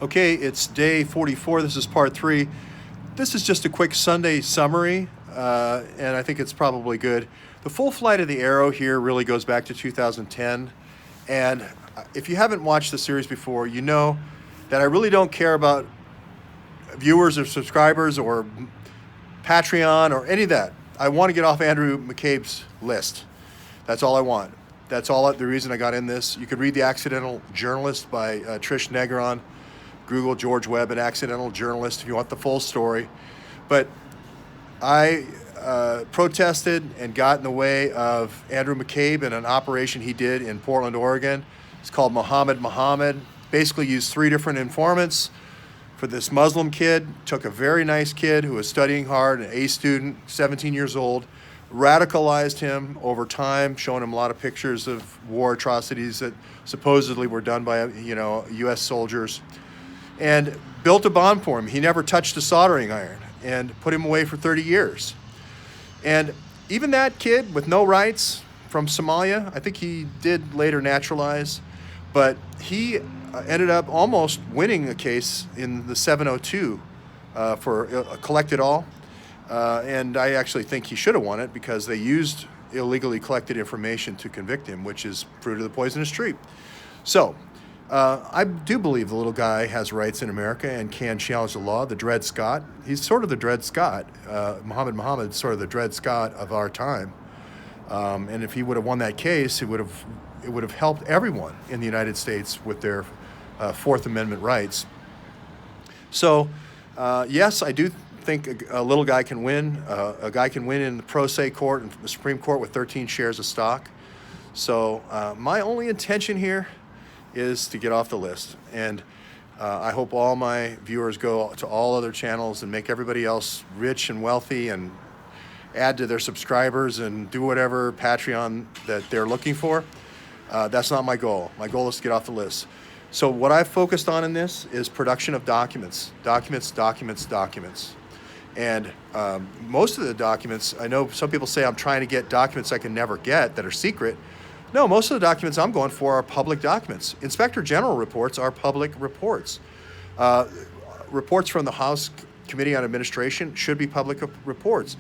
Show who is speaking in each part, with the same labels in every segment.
Speaker 1: Okay, it's day 44. This is part 3. This is just a quick Sunday summary, and I think it's probably good. The full flight of the Arrow here really goes back to 2010, and if you haven't watched the series before, you know that I really don't care about viewers or subscribers or Patreon or any of that. I want to get off Andrew McCabe's list. That's all I want. That's all the reason I got in this. You could read The Accidental Journalist by Trish Negron. Google George Webb, an accidental journalist, if you want the full story. But I protested and got in the way of Andrew McCabe in an operation he did in Portland, Oregon. It's called Muhammad. Basically used 3 different informants for this Muslim kid. Took a very nice kid who was studying hard, an A student, 17 years old, radicalized him over time, showing him a lot of pictures of war atrocities that supposedly were done by, U.S. soldiers, and built a bond for him. He never touched a soldering iron and put him away for 30 years. And even that kid with no rights from Somalia, I think he did later naturalize, but he ended up almost winning a case in the 702 for collect it all. And I actually think he should have won it because they used illegally collected information to convict him, which is fruit of the poisonous tree. So I do believe the little guy has rights in America and can challenge the law. The Dred Scott, he's sort of the Dred Scott. Muhammad, sort of the Dred Scott of our time. And if he would have won that case, it would have helped everyone in the United States with their Fourth Amendment rights. So, yes, I do think a little guy can win. A guy can win in the pro se court and the Supreme Court with 13 shares of stock. So my only intention here is to get off the list. And I hope all my viewers go to all other channels and make everybody else rich and wealthy and add to their subscribers and do whatever Patreon that they're looking for. That's not my goal. My goal is to get off the list. So what I've focused on in this is production of documents. And most of the documents, I know some people say I'm trying to get documents I can never get that are secret. No, most of the documents I'm going for are public documents. Inspector General reports are public reports. Reports from the House Committee on Administration should be public reports.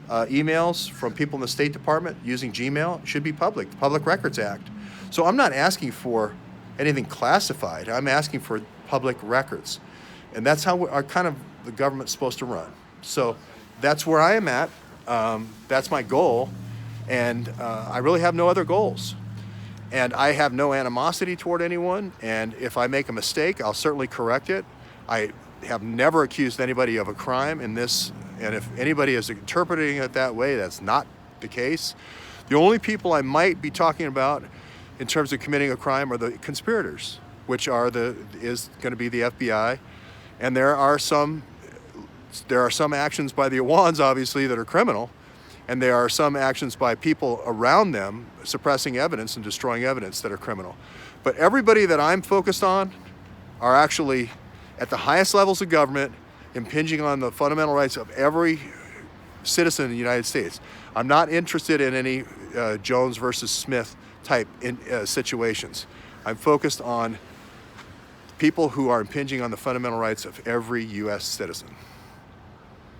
Speaker 1: Emails from people in the State Department using Gmail should be public. The Public Records Act. So I'm not asking for anything classified. I'm asking for public records. And that's how the government's supposed to run. So that's where I am at. That's my goal. And I really have no other goals. And I have no animosity toward anyone. And if I make a mistake, I'll certainly correct it. I have never accused anybody of a crime in this. And if anybody is interpreting it that way, that's not the case. The only people I might be talking about in terms of committing a crime are the conspirators, which is going to be the FBI. And there are some actions by the Awans, obviously, that are criminal. And there are some actions by people around them suppressing evidence and destroying evidence that are criminal. But everybody that I'm focused on are actually at the highest levels of government, impinging on the fundamental rights of every citizen in the United States. I'm not interested in any Jones versus Smith type situations. I'm focused on people who are impinging on the fundamental rights of every U.S. citizen.